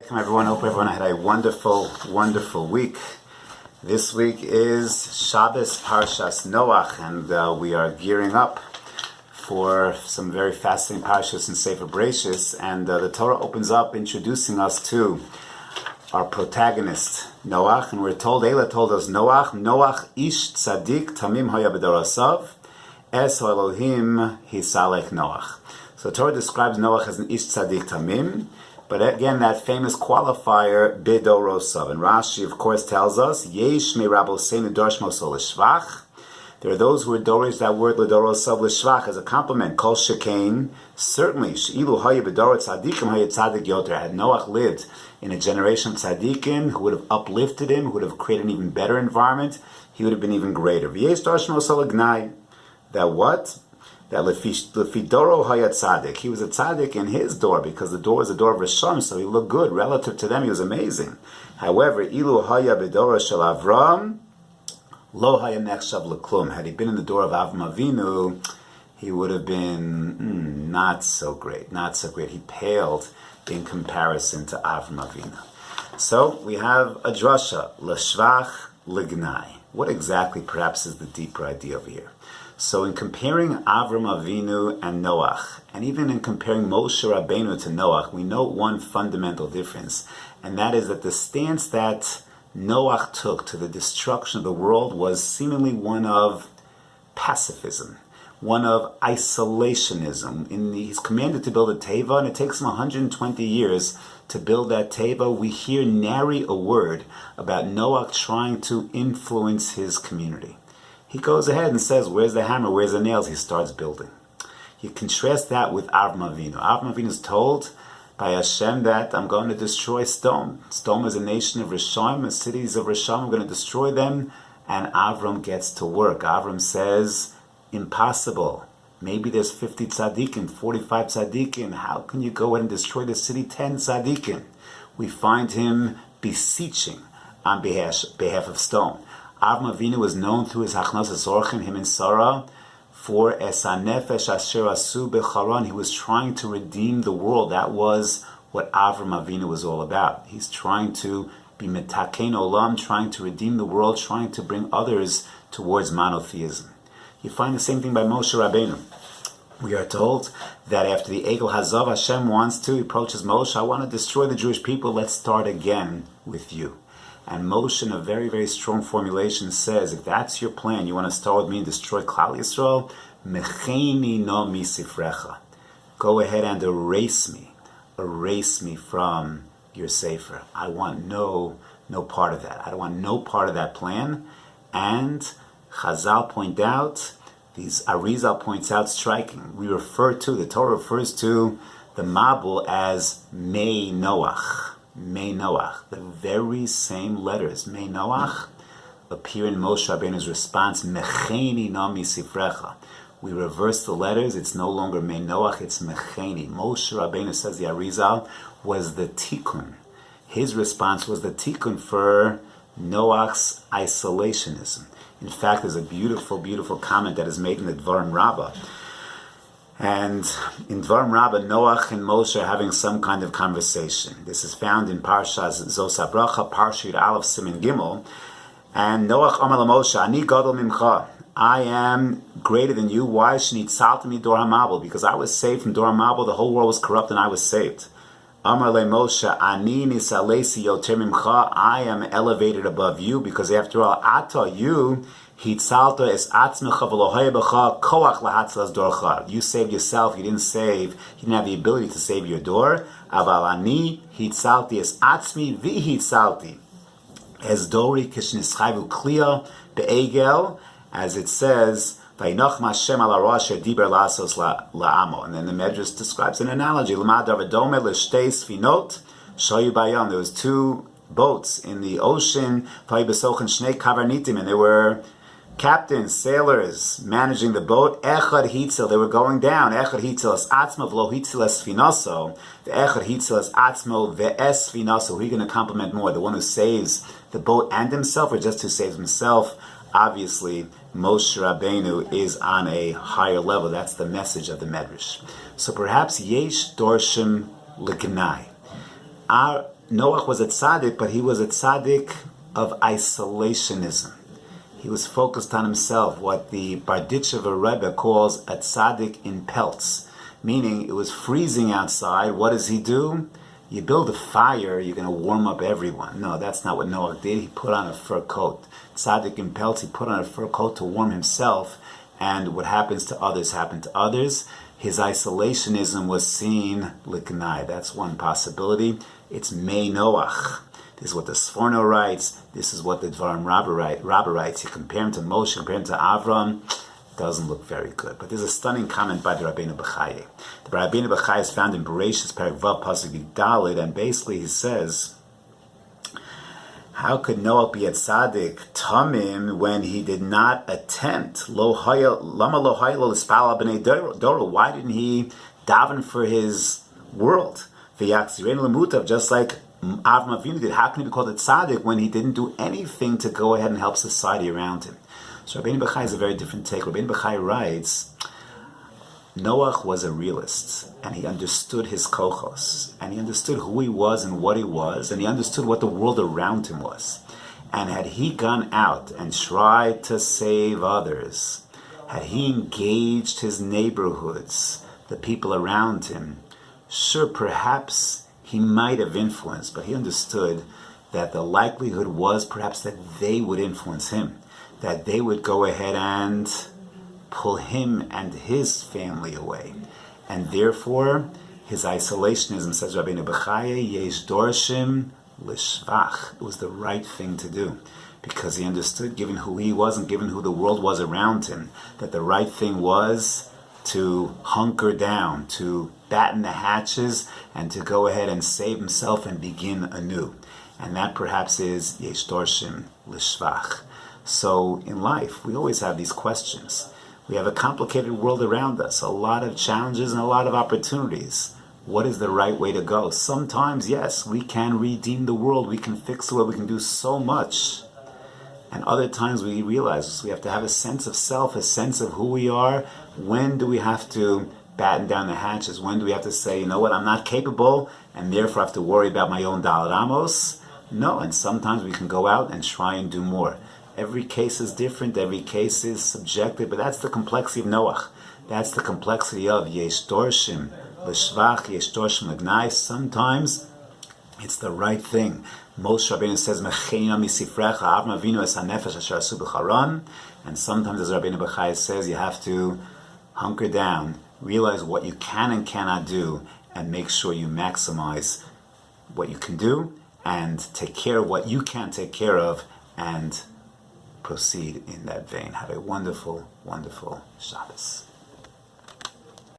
Welcome everyone. Hope everyone had a wonderful week. This week is Shabbos Parshas Noach, and we are gearing up for some very fascinating parshas in Sefer Bereshis. And the Torah opens up introducing us to our protagonist Noach, and we're told, Eila told us, Noach ish tzaddik tamim haya b'dorasav es Elohim hisalech Noach. So the Torah describes Noach as an ish tzaddik tamim. But again, that famous qualifier, Bidorosav. And Rashi, of course, tells us, Yesh me raboseinu dorshmoso l'shvach. There are those who adorish that word L'dorosav l'shvach as a compliment. Kol shekain, certainly, She'ilu haya b'dorot tzadikim haya tzadik yoter. Had Noach lived in a generation of tzadikim who would have uplifted him, who would have created an even better environment, he would have been even greater. V'yesh dorshmoso l'gnai. That what? That Lefidoro Hayat Tzaddik. He was a tzaddik in his door because the door is a door of Rishon, so he looked good. Relative to them, he was amazing. However, Ilu Haya B'Dora Shel Avram, Lo Haya Nechshav L'Klum. Had he been in the door of Avram Avinu, he would have been not so great. He paled in comparison to Avram Avinu. So we have a drasha, L'Shvach L'Gnai. What exactly perhaps is the deeper idea over here? So in comparing Avram Avinu and Noach, and even in comparing Moshe Rabbeinu to Noach, we note one fundamental difference, and that is that the stance that Noach took to the destruction of the world was seemingly one of pacifism, one of isolationism. He's commanded to build a teva, and it takes him 120 years to build that teva. We hear nary a word about Noach trying to influence his community. He goes ahead and says, where's the hammer, where's the nails? He starts building. You contrast that with Avram Avinu. Avram Avinu is told by Hashem that I'm going to destroy Sodom. Sodom is a nation of Rishon, the cities of Rishon, I'm going to destroy them. And Avram gets to work. Avram says, impossible. Maybe there's 50 tzaddikim, 45 tzaddikim. How can you go ahead and destroy the city? 10 tzaddikim. We find him beseeching on behalf of Sodom. Avram Avinu was known through his Hachnasas Orchim, him and Sarah, for Esanefesh Asher Asu Becharon. He was trying to redeem the world. That was what Avram Avinu was all about. He's trying to be Metakein Olam, trying to redeem the world, trying to bring others towards monotheism. You find the same thing by Moshe Rabbeinu. We are told that after the Egel Hazav, Hashem wants to, he approaches Moshe, I want to destroy the Jewish people, let's start again with you. And Moshe, in a very, very strong formulation, says, if that's your plan, you want to start with me and destroy Klal Yisrael, Mecheini no misifrecha. Go ahead and erase me from your sefer. I want no part of that. I don't want no part of that plan. And Chazal point out, Arizal points out, striking. The Torah refers to the Mabul as Mei Noach. Mei Noach, the very same letters, Mei Noach, appear in Moshe Rabbeinu's response, Mecheini no misifrecha. We reverse the letters, it's no longer Mei Noach, it's Mecheini. Moshe Rabbeinu, says the Arizal, was the tikkun. His response was the tikkun for Noach's isolationism. In fact, there's a beautiful comment that is made in the Dvarim Rabbah. And in Dvarim Rabbah, Noach and Moshe are having some kind of conversation. This is found in Parshas Zos HaBracha, Parshas Aleph Siman Gimel. And Noach Amar LaMoshe, Ani Gadol Mimcha. I am greater than you. Why? Shenitzalti mi Dor HaMabul. Because I was saved from Dor HaMabul. The whole world was corrupt and I was saved. Amar LaMoshe, Ani Nisalesi Yoter Mimcha. I am elevated above you because after all, Ata, you, you saved yourself, you didn't have the ability to save your door. As it says, and then the Medrash describes an analogy. There was two boats in the ocean, and there were captains, sailors managing the boat. Echad hitzel, they were going down. Echad hitzel es atzmo v'lo hitzel es finaso. The echad hitzel es atzmo ve'es finaso. Who are you going to compliment more? The one who saves the boat and himself, or just who saves himself? Obviously, Moshe Rabbeinu is on a higher level. That's the message of the Medrash. So perhaps yesh dorshim l'gnai. Noach was a tzaddik, but he was a tzaddik of isolationism. He was focused on himself, what the Barditchever Rebbe calls a tzaddik in pelts, meaning it was freezing outside. What does he do? You build a fire, you're going to warm up everyone. No, that's not what Noach did. He put on a fur coat. Tzaddik in pelts, he put on a fur coat to warm himself, and what happens to others happened to others. His isolationism was seen liknai. That's one possibility. It's Mei Noach. This is what the Sforno writes. This is what the Dvarim Rabba writes. You compare him to Moshe, compare him to Avram. Doesn't look very good. But there's a stunning comment by the Rabbeinu B'chai. The Rabbeinu B'chai is found in Bereshis Perek Vav Pasuk Dalet, and basically he says, how could Noach be a tzaddik tamim when he did not attempt? Why didn't he daven for his world? Just like Avram Avinu did. How can he be called a tzaddik when he didn't do anything to go ahead and help society around him? So Rabbeinu B'chai has a very different take. Rabbeinu B'chai writes, Noach was a realist, and he understood his kochos, and he understood who he was and what he was, and he understood what the world around him was. And had he gone out and tried to save others, had he engaged his neighborhoods, the people around him, sure, perhaps he might have influenced, but he understood that the likelihood was perhaps that they would influence him, that they would go ahead and pull him and his family away. And therefore, his isolationism, says Rabbeinu B'chai, yesh dorshim lishvach. It was the right thing to do, because he understood, given who he was and given who the world was around him, that the right thing was to hunker down, to batten the hatches, and to go ahead and save himself and begin anew. And that perhaps is yesh dorshim lishvach. So in life, we always have these questions. We have a complicated world around us, a lot of challenges and a lot of opportunities. What is the right way to go? Sometimes, yes, we can redeem the world, we can fix the world, we can do so much. And other times we realize we have to have a sense of self, a sense of who we are. When do we have to batten down the hatches? When do we have to say, you know what, I'm not capable, and therefore I have to worry about my own Daled Amos? No, and sometimes we can go out and try and do more. Every case is different, every case is subjective, but that's the complexity of Noach. That's the complexity of Yesh Dorshim L'Shvach, Yesh Dorshim L'Gnai. Sometimes it's the right thing. Moshe Rabbeinu says, Mechena misifrecha Avram Avinu es hanefesh asher asu b'charan. And sometimes, as Rabbeinu B'chai says, you have to hunker down, realize what you can and cannot do, and make sure you maximize what you can do, and take care of what you can take care of, and proceed in that vein. Have a wonderful, wonderful Shabbos.